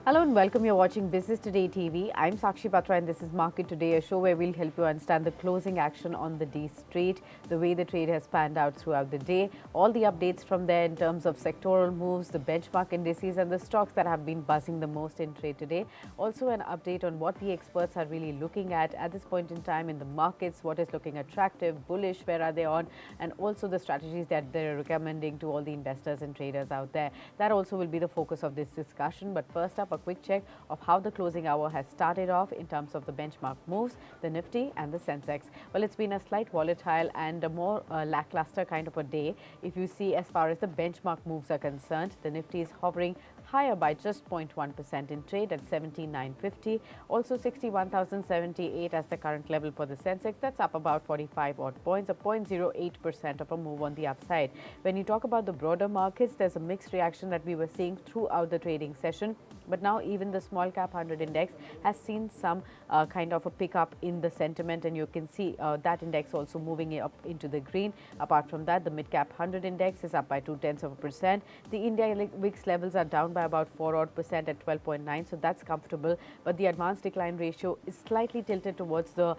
Hello and welcome. You're watching Business Today TV. I'm Sakshi Batra and this is Market Today, a show where we'll help you understand the closing action on the D Street, the way the trade has panned out throughout the day, all the updates from there in terms of sectoral moves, the benchmark indices and the stocks that have been buzzing the most in trade today. Also an update on what the experts are really looking at this point in time in the markets, what is looking attractive, bullish, where are they on, and also the strategies that they're recommending to all the investors and traders out there. That also will be the focus of this discussion. But first up, a quick check of how the closing hour has started off in terms of the benchmark moves, the Nifty and the Sensex. Well, it's been a slight volatile and a more lackluster kind of a day. If you see as far as the benchmark moves are concerned, the Nifty is hovering higher by just 0.1% in trade at 17,950. Also 61,078 as the current level for the Sensex. That's up about 45 odd points, a 0.08% of a move on the upside. When you talk about the broader markets, there's a mixed reaction that we were seeing throughout the trading session. But now even the small cap 100 index has seen some kind of a pickup in the sentiment, and you can see that index also moving up into the green. Apart from that, the mid cap 100 index is up by 0.2%. The India VIX levels are down by about 4 odd percent at 12.9, so that's comfortable. But the advanced decline ratio is slightly tilted towards the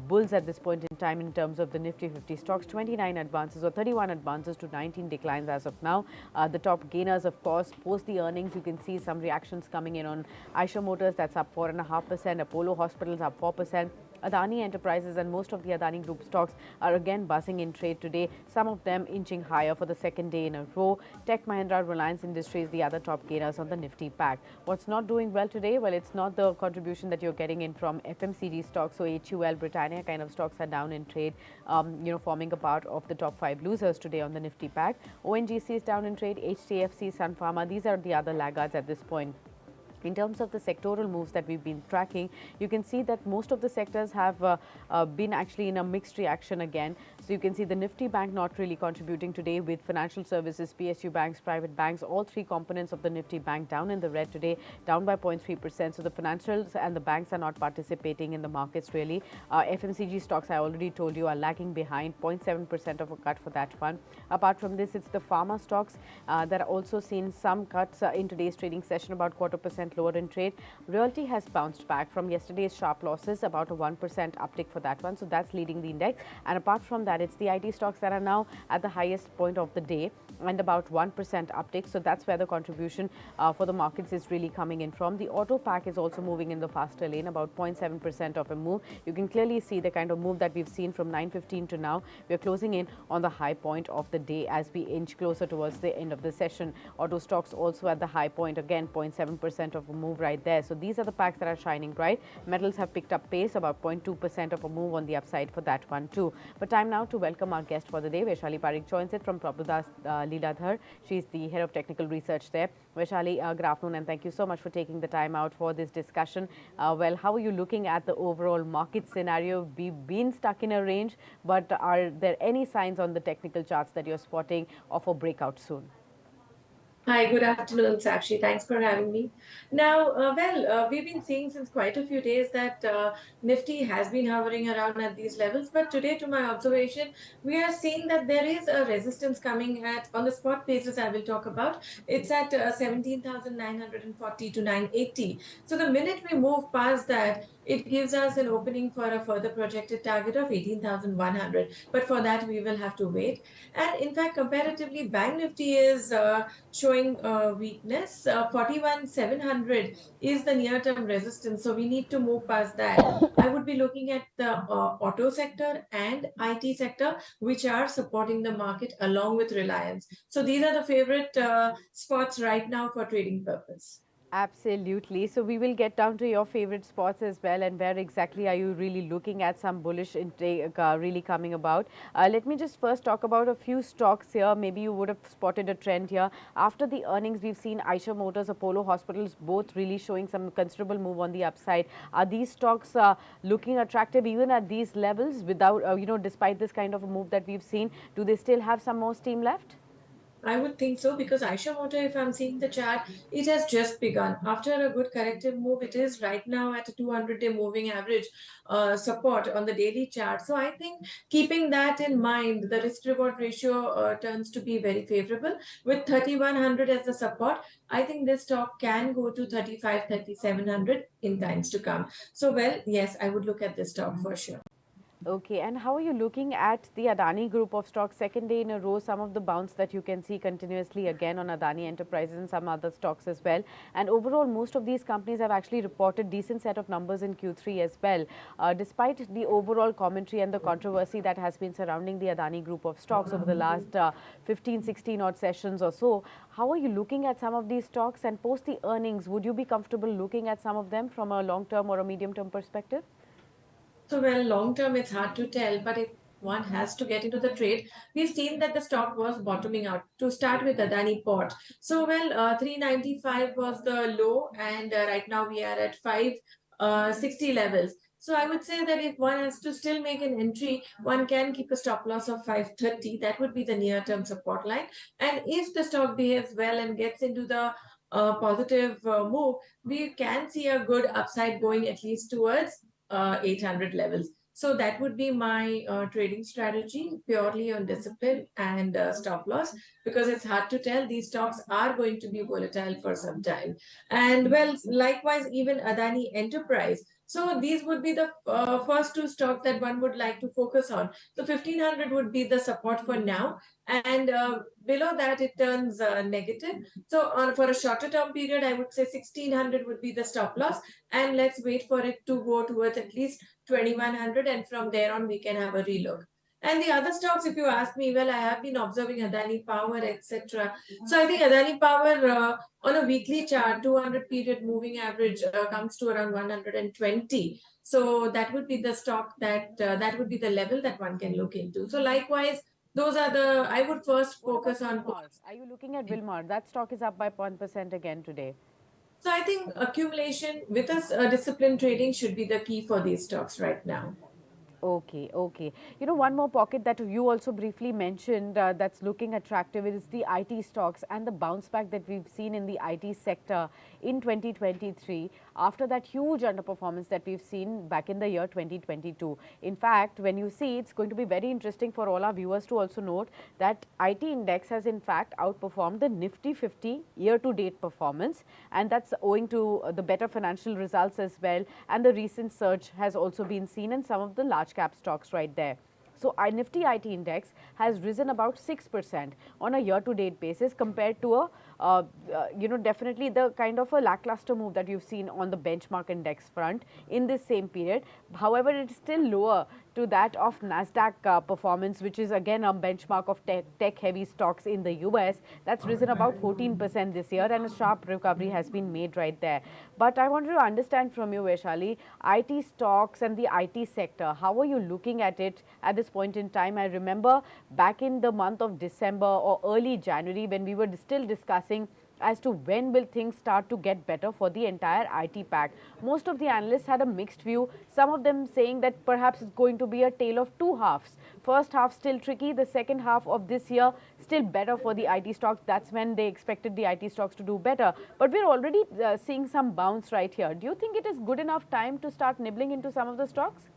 bulls at this point in time in terms of the Nifty 50 stocks. 29 advances or 31 advances to 19 declines as of now. The top gainers, of course, post the earnings, you can see some reactions coming in on Eicher Motors, that's up 4.5%, Apollo Hospitals up 4%. Adani Enterprises and most of the Adani Group stocks are again buzzing in trade today, some of them inching higher for the second day in a row. Tech Mahindra, Reliance Industries, the other top gainers on the Nifty pack. What's not doing well today? Well, it's not the contribution that you're getting in from FMCG stocks. So HUL, Britannia kind of stocks are down in trade, forming a part of the top 5 losers today on the Nifty pack. ONGC is down in trade, HDFC, Sun Pharma, these are the other laggards at this point. In terms of the sectoral moves that we've been tracking, you can see that most of the sectors have been actually in a mixed reaction again. So you can see the Nifty Bank not really contributing today, with financial services, PSU banks, private banks, all three components of the Nifty Bank down in the red today, down by 0.3%. So the financials and the banks are not participating in the markets really. FMCG stocks, I already told you, are lagging behind, 0.7% of a cut for that one. Apart from this, it's the pharma stocks that are also seen some cuts in today's trading session, about 0.25% lower in trade. Realty has bounced back from yesterday's sharp losses, about a 1% uptick for that one. So that's leading the index. And apart from that, it's the IT stocks that are now at the highest point of the day and about 1% uptick. So that's where the contribution for the markets is really coming in from. The auto pack is also moving in the faster lane, about 0.7% of a move. You can clearly see the kind of move that we've seen from 9:15 to now. We're closing in on the high point of the day as we inch closer towards the end of the session. Auto stocks also at the high point, again 0.7% of a move right there. So these are the packs that are shining bright. Metals have picked up pace, about 0.2% of a move on the upside for that one too. But time now to welcome our guest for the day. Vaishali Parekh joins it from Prabhudas Lilladher. She's the head of technical research there. Vaishali, good afternoon and thank you so much for taking the time out for this discussion. Well, how are you looking at the overall market scenario? We've been stuck in a range, but are there any signs on the technical charts that you're spotting of a breakout soon? Hi, good afternoon, Sakshi. Thanks for having me. Now, we've been seeing since quite a few days that Nifty has been hovering around at these levels. But today, to my observation, we are seeing that there is a resistance coming at, on the spot basis, I will talk about. It's at 17,940 to 980. So the minute we move past that, it gives us an opening for a further projected target of 18,100. But for that, we will have to wait. And in fact, comparatively, Bank Nifty is showing weakness. 41,700 is the near-term resistance, so we need to move past that. I would be looking at the auto sector and IT sector, which are supporting the market along with Reliance. So these are the favorite spots right now for trading purpose. Absolutely. So we will get down to your favorite spots as well, and where exactly are you really looking at some bullish intake really coming about. Let me just first talk about a few stocks here. Maybe you would have spotted a trend here. After the earnings, we've seen Eicher Motors, Apollo Hospitals both really showing some considerable move on the upside. Are these stocks looking attractive even at these levels without, despite this kind of a move that we've seen? Do they still have some more steam left? I would think so because Aisha Motor, if I'm seeing the chart, it has just begun. After a good corrective move, it is right now at a 200-day moving average support on the daily chart. So I think keeping that in mind, the risk reward ratio turns to be very favorable. With 3100 as the support, I think this stock can go to 35, 3700 in times to come. So, well, yes, I would look at this stock for sure. Okay, and how are you looking at the Adani group of stocks? Second day in a row, some of the bounce that you can see continuously again on Adani Enterprises and some other stocks as well. And overall, most of these companies have actually reported decent set of numbers in Q3 as well. Despite the overall commentary and the controversy that has been surrounding the Adani group of stocks over the last 15, 16 odd sessions or so, how are you looking at some of these stocks? And post the earnings, would you be comfortable looking at some of them from a long-term or a medium-term perspective? So, well, long term, it's hard to tell, but if one has to get into the trade, we've seen that the stock was bottoming out. To start with Adani Port. So, well, 395 was the low, and right now we are at 560 levels. So, I would say that if one has to still make an entry, one can keep a stop loss of 530. That would be the near term support line. And if the stock behaves well and gets into the positive move, we can see a good upside going at least towards 800 levels. So that would be my trading strategy purely on discipline and stop loss because it's hard to tell. These stocks are going to be volatile for some time. And well, likewise, even Adani Enterprise. So these would be the first two stocks that one would like to focus on. So 1500 would be the support for now. And below that, it turns negative. So for a shorter term period, I would say 1600 would be the stop loss and let's wait for it to go towards at least 2100 and from there on we can have a relook. And the other stocks, if you ask me, well, I have been observing Adani Power, etc. So I think Adani Power on a weekly chart, 200 period moving average comes to around 120. So that would be the stock that would be the level that one can look into. So likewise, those are the I would first What about focus on. Wilmar? Are you looking at Wilmar? That stock is up by 1% again today. So I think accumulation with us, disciplined trading should be the key for these stocks right now. Okay, okay. You know, one more pocket that you also briefly mentioned that's looking attractive is the IT stocks and the bounce back that we've seen in the IT sector in 2023 after that huge underperformance that we've seen back in the year 2022. In fact, when you see, it's going to be very interesting for all our viewers to also note that IT index has in fact outperformed the Nifty 50 year-to-date performance, and that's owing to the better financial results as well, and the recent surge has also been seen in some of the large cap stocks right there. So Nifty IT index has risen about 6% on a year-to-date basis compared to a, definitely the kind of a lackluster move that you've seen on the benchmark index front in this same period. However, it is still lower to that of Nasdaq performance, which is again a benchmark of tech-heavy stocks in the US. That's risen about 14% this year, and a sharp recovery has been made right there. But I wanted to understand from you, Vaishali, IT stocks and the IT sector, how are you looking at it at this point in time? I remember back in the month of December or early January when we were still discussing as to when will things start to get better for the entire IT pack. Most of the analysts had a mixed view, some of them saying that perhaps it's going to be a tale of two halves. First half still tricky, the second half of this year still better for the IT stocks. That's when they expected the IT stocks to do better. But we're already seeing some bounce right here. Do you think it is good enough time to start nibbling into some of the stocks?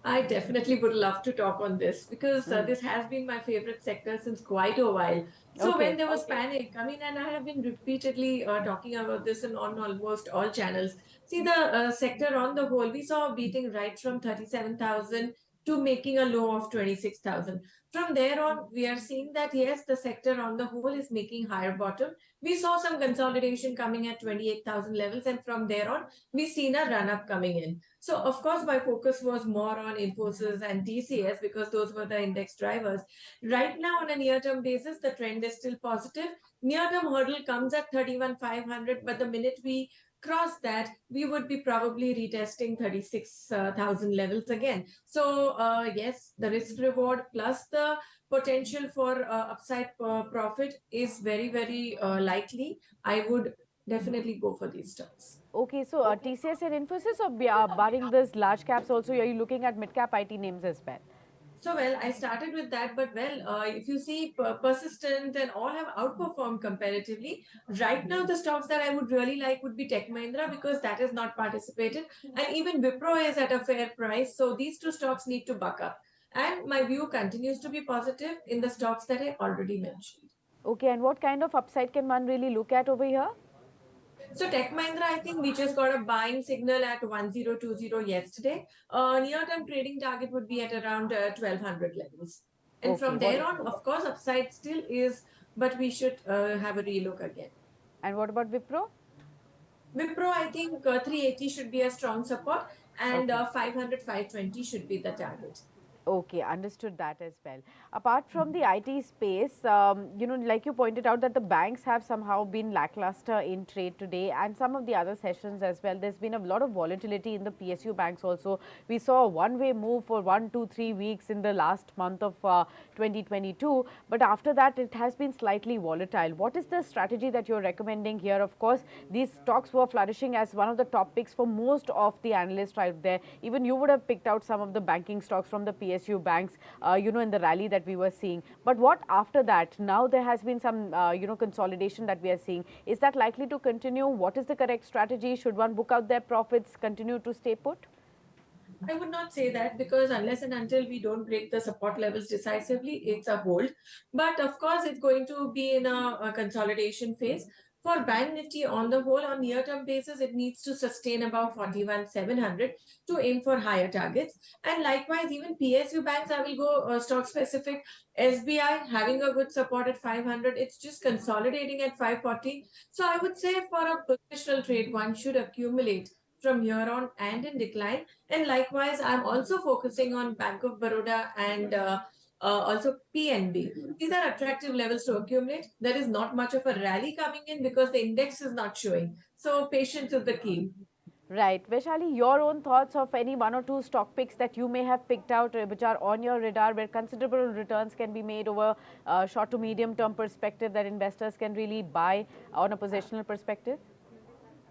I definitely would love to talk on this because Mm. this has been my favorite sector since quite a while. So when Okay. there was panic, I mean, and I have been repeatedly talking about this on almost all channels. See, the sector on the whole, we saw a beating right from 37,000 to making a low of 26,000. From there on, we are seeing that yes, the sector on the whole is making higher bottom. We saw some consolidation coming at 28,000 levels, and from there on, we've seen a run up coming in. So, of course, my focus was more on Infosys and TCS because those were the index drivers. Right now, on a near term basis, the trend is still positive. Near term hurdle comes at 31,500, but the minute we cross that, we would be probably retesting 36,000 levels again. So, yes, the risk reward plus the potential for upside profit is very, very likely. I would definitely go for these stocks. Okay, so TCS and Infosys, or barring this large caps also, are you looking at mid cap IT names as well? So, well, I started with that, but if you see persistent and all have outperformed comparatively. Right now, the stocks that I would really like would be Tech Mahindra because that has not participated, and even Wipro is at a fair price. So, these two stocks need to buck up. And my view continues to be positive in the stocks that I already mentioned. Okay, and what kind of upside can one really look at over here? So Tech Mahindra, I think we just got a buying signal at 1020 yesterday. Near-term trading target would be at around 1200 levels. And Okay, from what, there on, of course, upside still is, but we should have a relook again. and what about Wipro? Wipro, I think 380 should be a strong support and Okay. 500, 520 should be the target. Okay, understood that as well. Apart from the IT space, like you pointed out that the banks have somehow been lackluster in trade today and some of the other sessions as well. There's been a lot of volatility in the PSU banks also. We saw a one-way move for 1, 2, 3 weeks in the last month of 2022, but after that it has been slightly volatile. What is the strategy that you're recommending here? Of course, these stocks were flourishing as one of the top picks for most of the analysts out there. Even you would have picked out some of the banking stocks from the PSU banks, in the rally that we were seeing. But what after that? Now there has been some, consolidation that we are seeing. Is that likely to continue? What is the correct strategy? Should one book out their profits, continue to stay put? I would not say that because unless and until we don't break the support levels decisively, it's a hold. But of course, it's going to be in a consolidation phase. For Bank Nifty on the whole, on near-term basis, it needs to sustain about 41,700 to aim for higher targets. And likewise, even PSU banks, I will go stock specific. SBI having a good support at 500. It's just consolidating at 540. So I would say for a positional trade, one should accumulate from here on and in decline. And likewise, I'm also focusing on Bank of Baroda and also PNB. These are attractive levels to accumulate. There is not much of a rally coming in because the index is not showing. So patience is the key. Right. Vaishali, your own thoughts of any one or two stock picks that you may have picked out which are on your radar where considerable returns can be made over short to medium term perspective that investors can really buy on a positional perspective?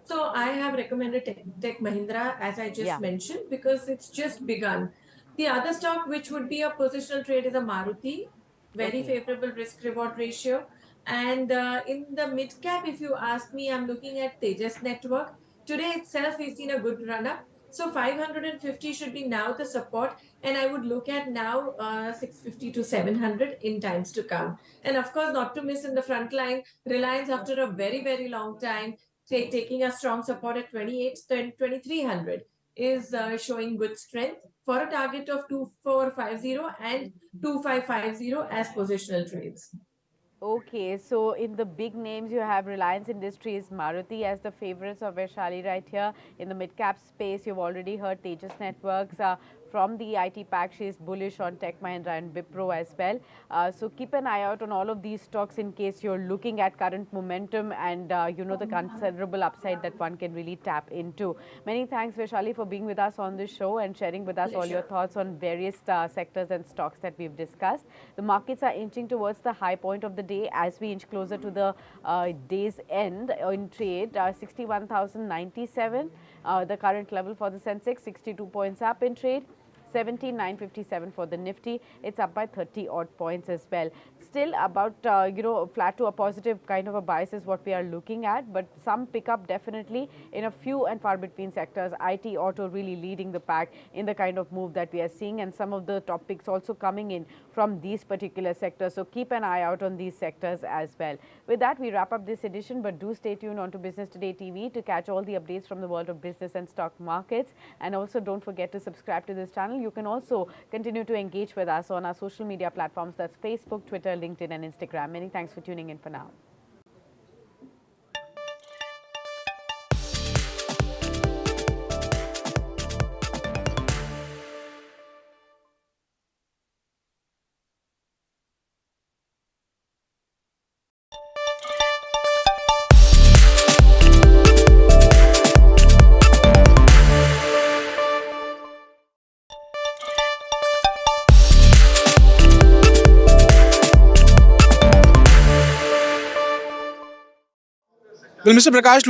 So I have recommended Tech Mahindra, as I just Yeah. mentioned, because it's just begun. The other stock, which would be a positional trade, is a Maruti, very Okay. favorable risk reward ratio. And in the mid cap, if you ask me, I'm looking at Tejas Network. Today itself, we've seen a good run up. So 550 should be now the support, and I would look at now 650 to 700 in times to come. And of course, not to miss in the front line, Reliance after a very, very long time taking a strong support at 28, 2300 is showing good strength for a target of 2450 and 2550 as positional trades. Okay, so in the big names, you have Reliance Industries, Maruti as the favorites of Vaishali right here. In the mid-cap space, you've already heard Tejas Networks. From the IT pack, she is bullish on Tech Mahindra and Wipro as well. So keep an eye out on all of these stocks in case you're looking at current momentum and, the considerable upside that one can really tap into. Many thanks, Vaishali, for being with us on this show and sharing with us all your thoughts on various sectors and stocks that we've discussed. The markets are inching towards the high point of the day as we inch closer to the day's end in trade. 61,097, the current level for the Sensex, 62 points up in trade. 17,957 for the Nifty. It's up by 30 odd points as well. Still about, flat to a positive kind of a bias is what we are looking at, but some pickup definitely in a few and far between sectors. IT, auto really leading the pack in the kind of move that we are seeing, and some of the top picks also coming in from these particular sectors. So keep an eye out on these sectors as well. With that, we wrap up this edition, but do stay tuned on to Business Today TV to catch all the updates from the world of business and stock markets. And also don't forget to subscribe to this channel. You can also continue to engage with us on our social media platforms. That's Facebook, Twitter, LinkedIn and Instagram. Many thanks for tuning in for now. Well, Mr. Prakash,